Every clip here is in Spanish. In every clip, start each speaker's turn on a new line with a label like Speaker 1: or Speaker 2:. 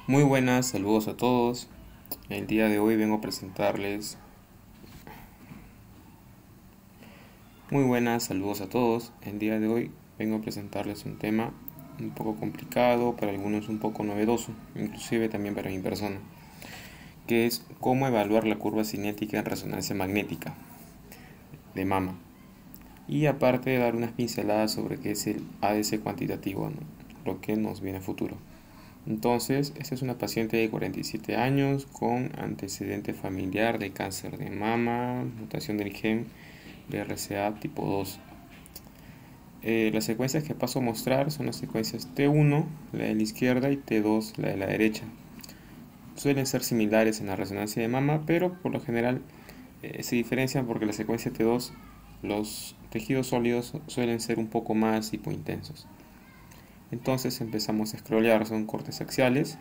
Speaker 1: Muy buenas, saludos a todos. El día de hoy vengo a presentarles. Muy buenas, saludos a todos. El día de hoy vengo a presentarles un tema un poco complicado, para algunos un poco novedoso, inclusive también para mi persona, que es cómo evaluar la curva cinética en resonancia magnética de mama. Y aparte dar unas pinceladas sobre qué es el ADC cuantitativo, ¿no? Lo que nos viene a futuro. Entonces, esta es una paciente de 47 años con antecedente familiar de cáncer de mama, mutación del gen BRCA tipo 2. Las secuencias que paso a mostrar son las secuencias T1, la de la izquierda, y T2, la de la derecha. Suelen ser similares en la resonancia de mama, pero por lo general se diferencian porque la secuencia T2, los tejidos sólidos suelen ser un poco más hipointensos. Entonces empezamos a scrollear, son cortes axiales,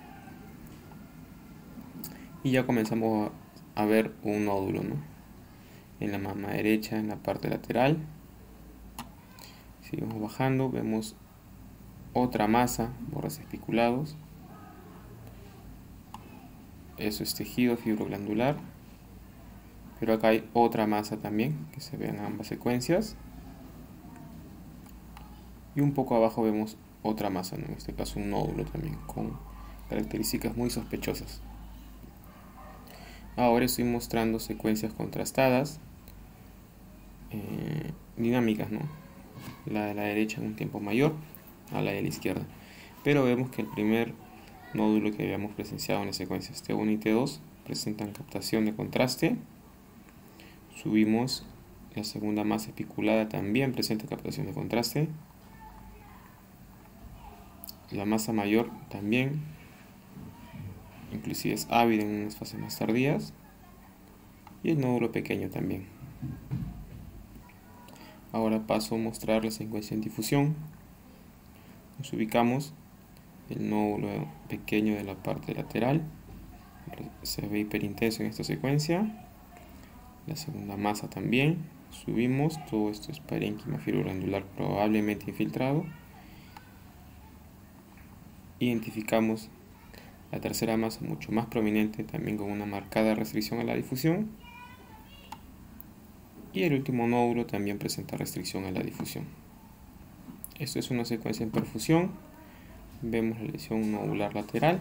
Speaker 1: y ya comenzamos a ver un nódulo, ¿no? En la mama derecha, en la parte lateral. Seguimos bajando, vemos otra masa, bordes espiculados. Eso es tejido fibroglandular. Pero acá hay otra masa también, que se ve en ambas secuencias. Y un poco abajo vemos otra masa, ¿no? En este caso un nódulo también, con características muy sospechosas. Ahora estoy mostrando secuencias contrastadas, dinámicas, ¿no? La de la derecha en un tiempo mayor a la de la izquierda. Pero vemos que el primer nódulo que habíamos presenciado en las secuencias T1 y T2 presentan captación de contraste. Subimos, la segunda masa espiculada también presenta captación de contraste. La masa mayor también, inclusive es ávida en unas fases más tardías. Y el nódulo pequeño también. Ahora paso a mostrar la secuencia en difusión. Nos ubicamos el nódulo pequeño de la parte lateral, se ve hiperintenso en esta secuencia. La segunda masa también. Subimos, todo esto es parénquima fibroglandular probablemente infiltrado. Identificamos la tercera masa mucho más prominente, también con una marcada restricción a la difusión. Y el último nódulo también presenta restricción a la difusión. Esto es una secuencia en perfusión. Vemos la lesión nodular lateral,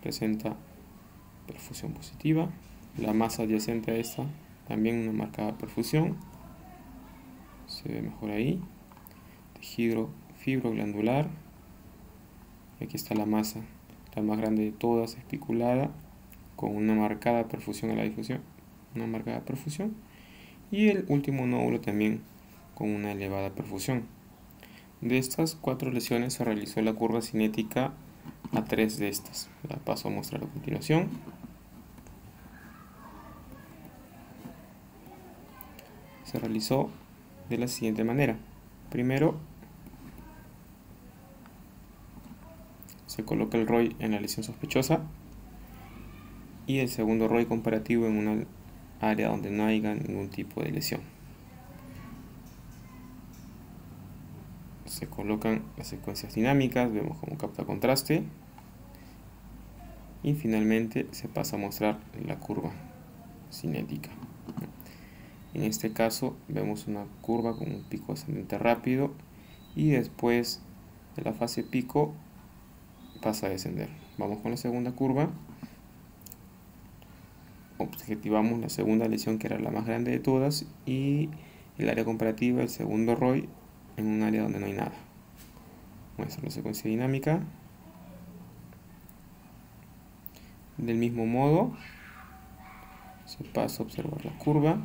Speaker 1: presenta perfusión positiva. La masa adyacente a esta, también una marcada perfusión, se ve mejor ahí. Tejido fibroglandular. Aquí está la masa, la más grande de todas, espiculada, con una marcada perfusión a la difusión. Y el último nódulo también con una elevada perfusión. De estas 4 lesiones se realizó la curva cinética a 3 de estas. La paso a mostrar a continuación. Se realizó de la siguiente manera. Primero, se coloca el ROI en la lesión sospechosa y el segundo ROI comparativo en una área donde no haya ningún tipo de lesión. Se colocan las secuencias dinámicas, vemos cómo capta contraste, y finalmente se pasa a mostrar la curva cinética. En este caso vemos una curva con un pico ascendente rápido y después de la fase pico pasa a descender. Vamos con la segunda curva. Objetivamos la segunda lesión, que era la más grande de todas, y el área comparativa, el segundo ROI, en un área donde no hay nada. Muestra la secuencia dinámica. Del mismo modo, se pasa a observar la curva.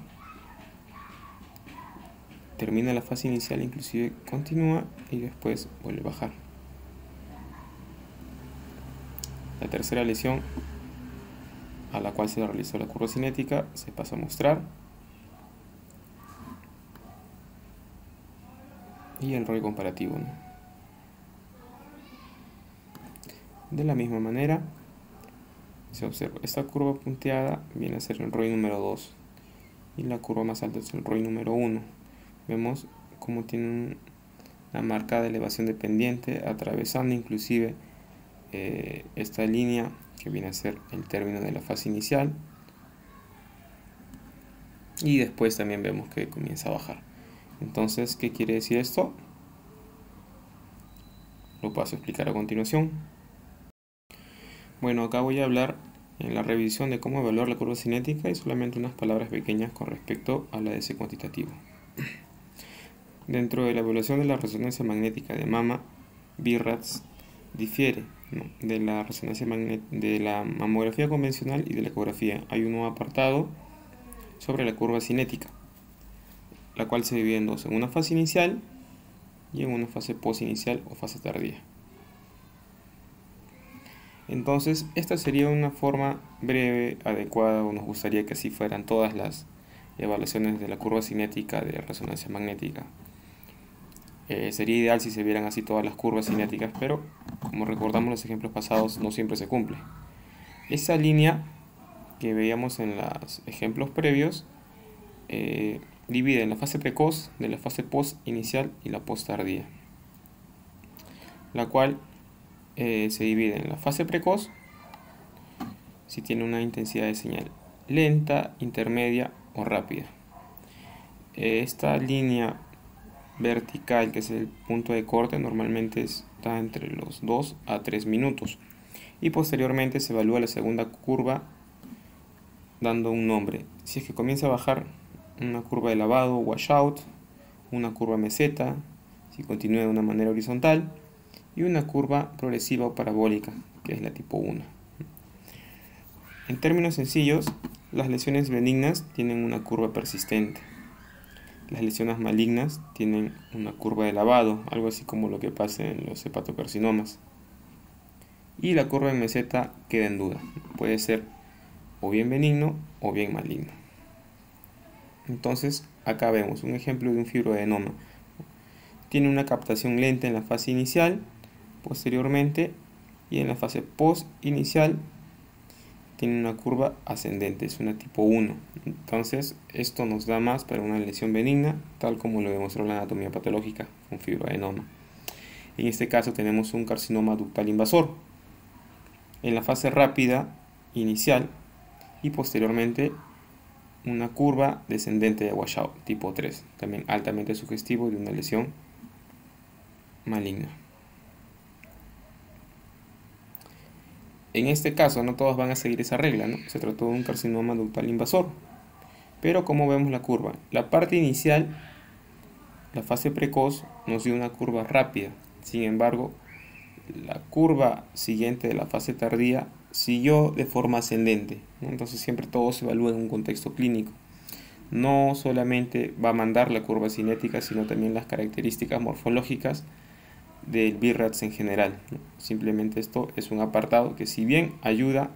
Speaker 1: Termina la fase inicial, inclusive continúa y después vuelve a bajar. La tercera lesión, a la cual se realizó la curva cinética, se pasa a mostrar. Y el ROI comparativo, ¿no? De la misma manera, se observa esta curva punteada viene a ser el ROI número 2 y la curva más alta es el ROI número 1. Vemos cómo tiene una marcada elevación de pendiente, atravesando inclusive esta línea que viene a ser el término de la fase inicial, y después también vemos que comienza a bajar. Entonces, ¿qué quiere decir esto? Lo paso a explicar a continuación. Bueno, acá voy a hablar en la revisión de cómo evaluar la curva cinética y solamente unas palabras pequeñas con respecto a la de ese cuantitativo. Dentro de la evaluación de la resonancia magnética de mama, BIRADS difiere, ¿no?, de la resonancia de la mamografía convencional y de la ecografía. Hay un nuevo apartado sobre la curva cinética, la cual se divide en dos, en una fase inicial y en una fase posinicial o fase tardía. Entonces, esta sería una forma breve, adecuada, o nos gustaría que así fueran todas las evaluaciones de la curva cinética de resonancia magnética. Sería ideal si se vieran así todas las curvas cinéticas, pero como recordamos los ejemplos pasados, no siempre se cumple. Esa línea que veíamos en los ejemplos previos divide en la fase precoz, de la fase post inicial y la post tardía, la cual se divide en la fase precoz si tiene una intensidad de señal lenta, intermedia o rápida. Esta línea vertical, que es el punto de corte, normalmente está entre los 2 a 3 minutos, y posteriormente se evalúa la segunda curva dando un nombre. Si es que comienza a bajar, una curva de lavado, washout, una curva meseta, si continúa de una manera horizontal, y una curva progresiva o parabólica, que es la tipo 1. En términos sencillos, las lesiones benignas tienen una curva persistente. Las lesiones malignas tienen una curva de lavado, algo así como lo que pasa en los hepatocarcinomas. Y la curva en meseta queda en duda. Puede ser o bien benigno o bien maligno. Entonces, acá vemos un ejemplo de un fibroadenoma. Tiene una captación lenta en la fase inicial, posteriormente, y en la fase post-inicial tiene una curva ascendente, es una tipo 1. Entonces, esto nos da más para una lesión benigna, tal como lo demostró la anatomía patológica con fibroadenoma. En este caso tenemos un carcinoma ductal invasor en la fase rápida inicial y posteriormente una curva descendente de washout tipo 3, también altamente sugestivo de una lesión maligna. En este caso no todos van a seguir esa regla, ¿no? Se trató de un carcinoma ductal invasor. Pero como vemos la curva, la parte inicial, la fase precoz, nos dio una curva rápida. Sin embargo, la curva siguiente de la fase tardía siguió de forma ascendente, ¿no? Entonces siempre todo se evalúa en un contexto clínico. No solamente va a mandar la curva cinética, sino también las características morfológicas del BIRADS en general, ¿no? Simplemente esto es un apartado que, si bien ayuda,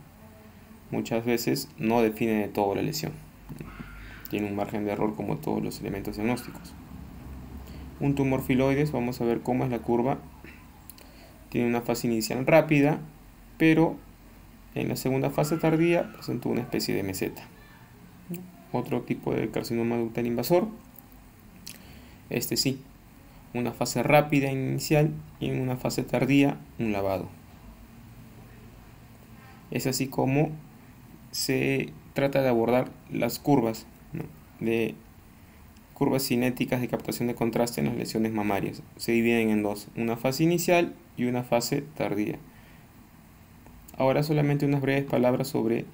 Speaker 1: muchas veces no define de todo la lesión. Tiene un margen de error como todos los elementos diagnósticos. Un tumor filoides, vamos a ver cómo es la curva. Tiene una fase inicial rápida, pero en la segunda fase tardía presentó una especie de meseta. Otro tipo de carcinoma ductal invasor, este sí, una fase rápida inicial y en una fase tardía un lavado. Es así como se trata de abordar las curvas, ¿no?, de curvas cinéticas de captación de contraste en las lesiones mamarias. Se dividen en dos, una fase inicial y una fase tardía. Ahora solamente unas breves palabras sobre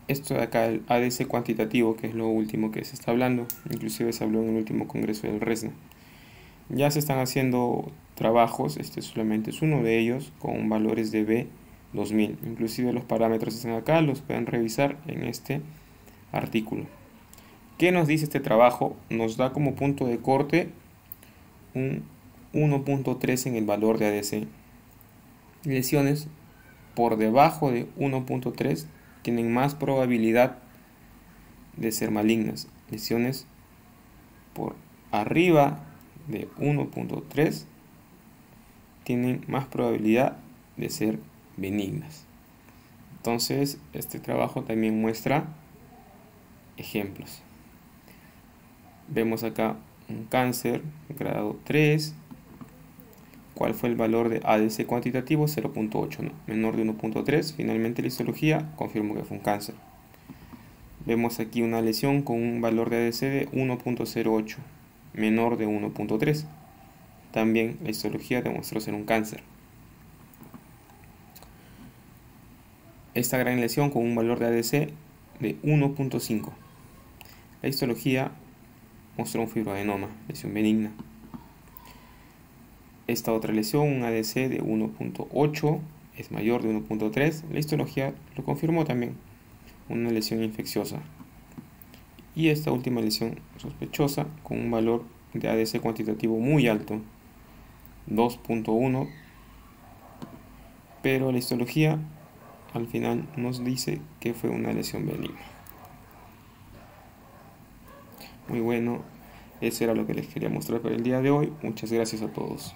Speaker 1: esto de acá, el ADC cuantitativo, que es lo último que se está hablando. Inclusive se habló en el último congreso del RESNA. Ya se están haciendo trabajos, este solamente es uno de ellos, con valores de B 2000. Inclusive los parámetros están acá, los pueden revisar en este artículo. ¿Qué nos dice este trabajo? Nos da como punto de corte un 1.3 en el valor de ADC. Lesiones por debajo de 1.3 tienen más probabilidad de ser malignas. Lesiones por arriba de 1.3 tienen más probabilidad de ser benignas. Entonces, este trabajo también muestra ejemplos. Vemos acá un cáncer grado 3 ¿Cuál fue el valor de ADC cuantitativo? 0.8, ¿no? Menor de 1.3. Finalmente la histología confirmó que fue un cáncer. Vemos aquí una lesión con un valor de ADC de 1.08, menor de 1.3. También la histología demostró ser un cáncer. Esta gran lesión con un valor de ADC de 1.5. La histología mostró un fibroadenoma, lesión benigna. Esta otra lesión, un ADC de 1.8, es mayor de 1.3. La histología lo confirmó también, una lesión infecciosa. Y esta última lesión sospechosa con un valor de ADC cuantitativo muy alto, 2.1, pero la histología al final nos dice que fue una lesión benigna. Muy bueno, eso era lo que les quería mostrar para el día de hoy. Muchas gracias a todos.